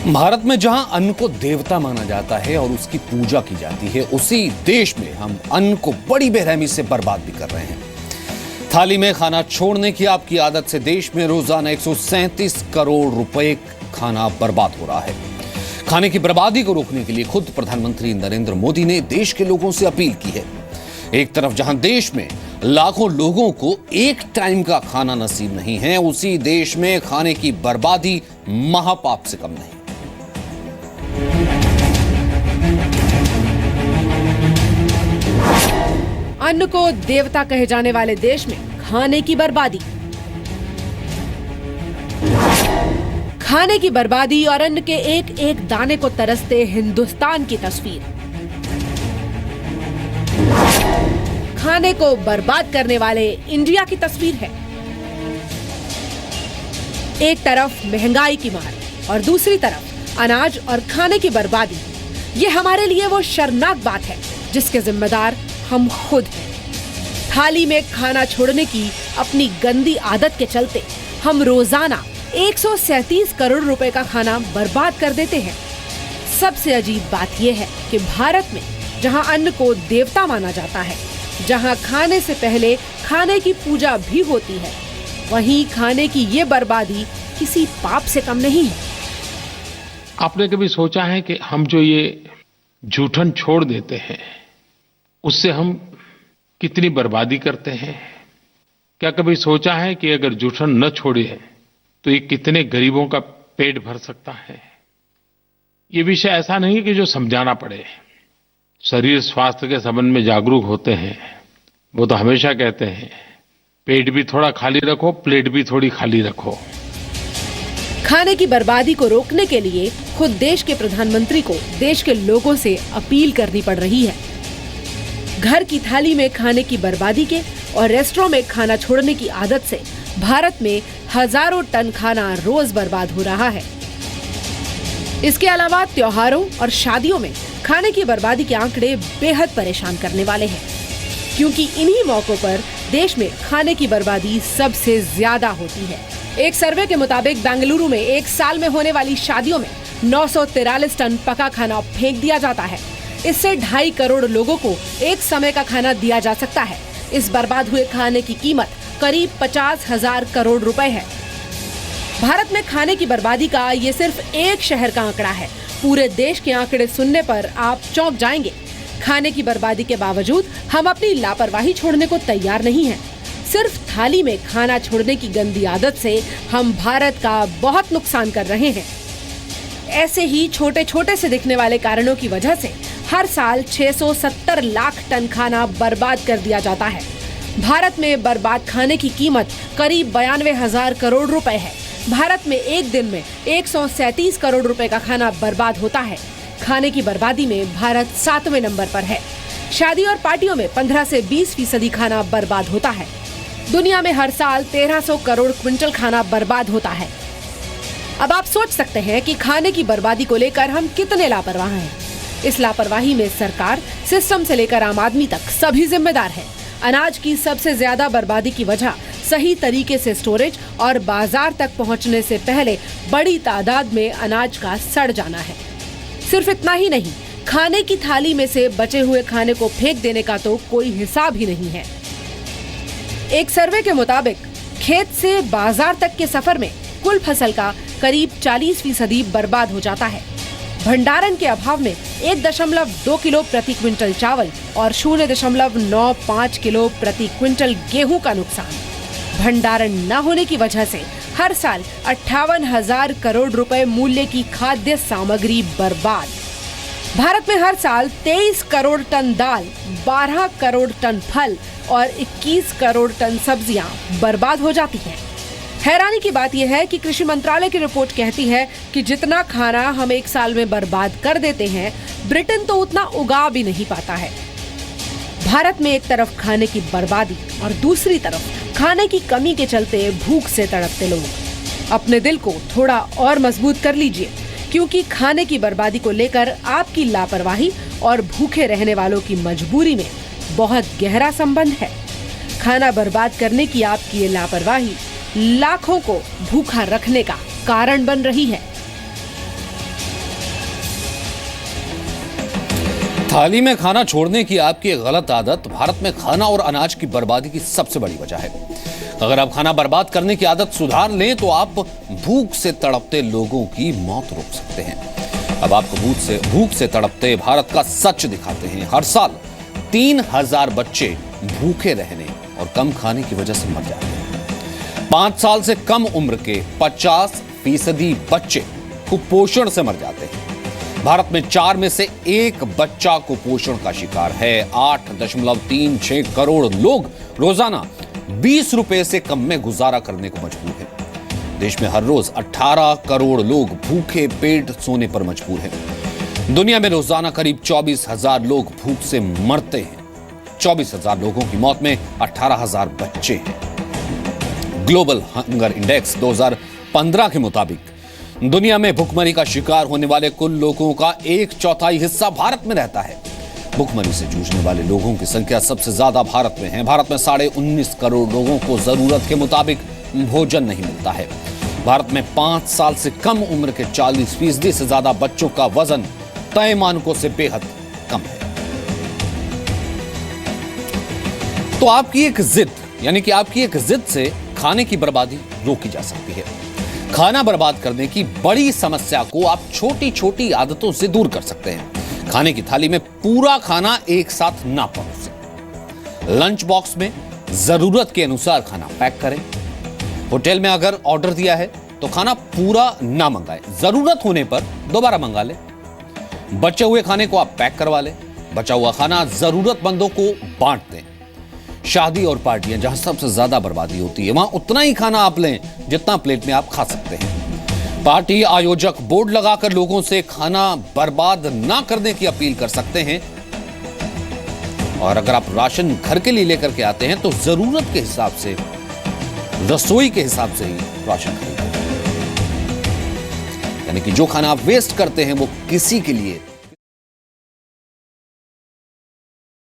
भारत में जहां अन्न को देवता माना जाता है और उसकी पूजा की जाती है, उसी देश में हम अन्न को बड़ी बेरहमी से बर्बाद भी कर रहे हैं। थाली में खाना छोड़ने की आपकी आदत से देश में रोजाना 137 करोड़ रुपए खाना बर्बाद हो रहा है। खाने की बर्बादी को रोकने के लिए खुद प्रधानमंत्री नरेंद्र मोदी ने देश के लोगों से अपील की है। एक तरफ जहां देश में लाखों लोगों को एक टाइम का खाना नसीब नहीं है, उसी देश में खाने की बर्बादी महापाप से कम नहीं। अन्न को देवता कहे जाने वाले देश में खाने की बर्बादी। खाने की बर्बादी और अन्न के एक एक दाने को तरसते हिंदुस्तान की तस्वीर। खाने को बर्बाद करने वाले इंडिया की तस्वीर है। एक तरफ महंगाई की मार और दूसरी तरफ अनाज और खाने की बर्बादी। ये हमारे लिए वो शर्मनाक बात है जिसके जिम्मेदार हम खुद हैं। थाली में खाना छोड़ने की अपनी गंदी आदत के चलते हम रोजाना 137 करोड़ रुपए का खाना बर्बाद कर देते हैं। सबसे अजीब बात यह है कि भारत में जहां अन्न को देवता माना जाता है, जहां खाने से पहले खाने की पूजा भी होती है, वहीं खाने की ये बर्बादी किसी पाप से कम नहीं है। आपने कभी सोचा है कि हम जो ये जूठन छोड़ देते हैं उससे हम कितनी बर्बादी करते हैं? क्या कभी सोचा है कि अगर जूठन न छोड़े तो ये कितने गरीबों का पेट भर सकता है? ये विषय ऐसा नहीं है कि जो समझाना पड़े। शरीर स्वास्थ्य के संबंध में जागरूक होते हैं, वो तो हमेशा कहते हैं पेट भी थोड़ा खाली रखो, प्लेट भी थोड़ी खाली रखो। खाने की बर्बादी को रोकने के लिए खुद देश के प्रधानमंत्री को देश के लोगों से अपील करनी पड़ रही है। घर की थाली में खाने की बर्बादी के और रेस्टोरेंट में खाना छोड़ने की आदत से भारत में हजारों टन खाना रोज बर्बाद हो रहा है। इसके अलावा त्योहारों और शादियों में खाने की बर्बादी के आंकड़े बेहद परेशान करने वाले हैं, क्योंकि इन्हीं मौकों पर देश में खाने की बर्बादी सबसे ज्यादा होती है। एक सर्वे के मुताबिक बेंगलुरु में एक साल में होने वाली शादियों में 943 टन पका खाना फेंक दिया जाता है। इससे 2.5 करोड़ लोगों को एक समय का खाना दिया जा सकता है। इस बर्बाद हुए खाने की कीमत करीब 50,000 करोड़ रुपए है। भारत में खाने की बर्बादी का ये सिर्फ एक शहर का आंकड़ा है। पूरे देश के आंकड़े सुनने पर आप चौंक जाएंगे। खाने की बर्बादी के बावजूद हम अपनी लापरवाही छोड़ने को तैयार नहीं हैं। सिर्फ थाली में खाना छोड़ने की गंदी आदत से हम भारत का बहुत नुकसान कर रहे हैं। ऐसे ही छोटे छोटे से दिखने वाले कारणों की वजह से हर साल 670 लाख टन खाना बर्बाद कर दिया जाता है। भारत में बर्बाद खाने की कीमत करीब 92,000 करोड़ रुपए है। भारत में एक दिन में 137 करोड़ रुपए का खाना बर्बाद होता है। खाने की बर्बादी में भारत 7वें नंबर पर है। शादी और पार्टियों में 15 से 20% खाना बर्बाद होता है। दुनिया में हर साल 1300 करोड़ क्विंटल खाना बर्बाद होता है। अब आप सोच सकते हैं कि खाने की बर्बादी को लेकर हम कितने लापरवाह हैं। इस लापरवाही में सरकार, सिस्टम से लेकर आम आदमी तक सभी जिम्मेदार हैं। अनाज की सबसे ज्यादा बर्बादी की वजह सही तरीके से स्टोरेज और बाजार तक पहुंचने से पहले बड़ी तादाद में अनाज का सड़ जाना है। सिर्फ इतना ही नहीं, खाने की थाली में से बचे हुए खाने को फेंक देने का तो कोई हिसाब ही नहीं है। एक सर्वे के मुताबिक खेत से बाजार तक के सफर में कुल फसल का करीब 40% बर्बाद हो जाता है। भंडारण के अभाव में 1.2 किलो प्रति क्विंटल चावल और 0.95 किलो प्रति क्विंटल गेहूं का नुकसान। भंडारण न होने की वजह से हर साल 58,000 करोड़ रुपए मूल्य की खाद्य सामग्री बर्बाद। भारत में हर साल 23 करोड़ टन दाल, 12 करोड़ टन फल और 21 करोड़ टन सब्जियां बर्बाद हो जाती हैं। हैरानी की बात यह है कि कृषि मंत्रालय की रिपोर्ट कहती है कि जितना खाना हम एक साल में बर्बाद कर देते हैं, ब्रिटेन तो उतना उगा भी नहीं पाता है। भारत में एक तरफ खाने की बर्बादी और दूसरी तरफ खाने की कमी के चलते भूख से तड़पते लोग। अपने दिल को थोड़ा और मजबूत कर लीजिए, क्योंकि खाने की बर्बादी को लेकर आपकी लापरवाही और भूखे रहने वालों की मजबूरी में बहुत गहरा संबंध है। खाना बर्बाद करने की आपकी ये लापरवाही लाखों को भूखा रखने का कारण बन रही है। थाली में खाना छोड़ने की आपकी गलत आदत भारत में खाना और अनाज की बर्बादी की सबसे बड़ी वजह है। अगर आप खाना बर्बाद करने की आदत सुधार लें तो आप भूख से तड़पते लोगों की मौत रोक सकते हैं। अब आपको भूख से तड़पते भारत का सच दिखाते हैं। हर साल 3000 बच्चे भूखे रहने और कम खाने की वजह से मर जाते हैं। 5 साल से कम उम्र के 50% बच्चे कुपोषण से मर जाते हैं। भारत में 4 में से 1 बच्चा कुपोषण का शिकार है। 8.36 करोड़ लोग रोजाना 20 रुपए से कम में गुजारा करने को मजबूर हैं। देश में हर रोज 18 करोड़ लोग भूखे पेट सोने पर मजबूर हैं। दुनिया में रोजाना करीब 24,000 लोग भूख से मरते हैं। 24,000 लोगों की मौत में 18,000 बच्चे हैं। ग्लोबल हंगर इंडेक्स 2015 के मुताबिक दुनिया में भुखमरी का शिकार होने वाले कुल लोगों का 1/4 हिस्सा भारत में रहता है। भुखमरी से जूझने वाले लोगों की संख्या सबसे ज्यादा भारत में है। भारत में 19.5 करोड़ लोगों को जरूरत के मुताबिक भोजन नहीं मिलता है। भारत में 5 साल से कम उम्र के 40% से ज्यादा बच्चों का वजन तय मानकों से बेहद कम है। तो आपकी एक जिद से खाने की बर्बादी रोकी जा सकती है। खाना बर्बाद करने की बड़ी समस्या को आप छोटी छोटी आदतों से दूर कर सकते हैं। खाने की थाली में पूरा खाना एक साथ ना परोसें। लंच बॉक्स में जरूरत के अनुसार खाना पैक करें। होटल में अगर ऑर्डर दिया है तो खाना पूरा ना मंगाएं। जरूरत होने पर दोबारा मंगा लें। बचे हुए खाने को आप पैक करवा लें। बचा हुआ खाना जरूरतमंदों को बांट दें। शादी और पार्टियां जहां सबसे ज्यादा बर्बादी होती है वहां उतना ही खाना आप लें जितना प्लेट में आप खा सकते हैं। पार्टी आयोजक बोर्ड लगाकर लोगों से खाना बर्बाद ना करने की अपील कर सकते हैं। और अगर आप राशन घर के लिए लेकर के आते हैं तो जरूरत के हिसाब से, रसोई के हिसाब से ही राशन खरीदें। यानी कि जो खाना आप वेस्ट करते हैं वो किसी के लिए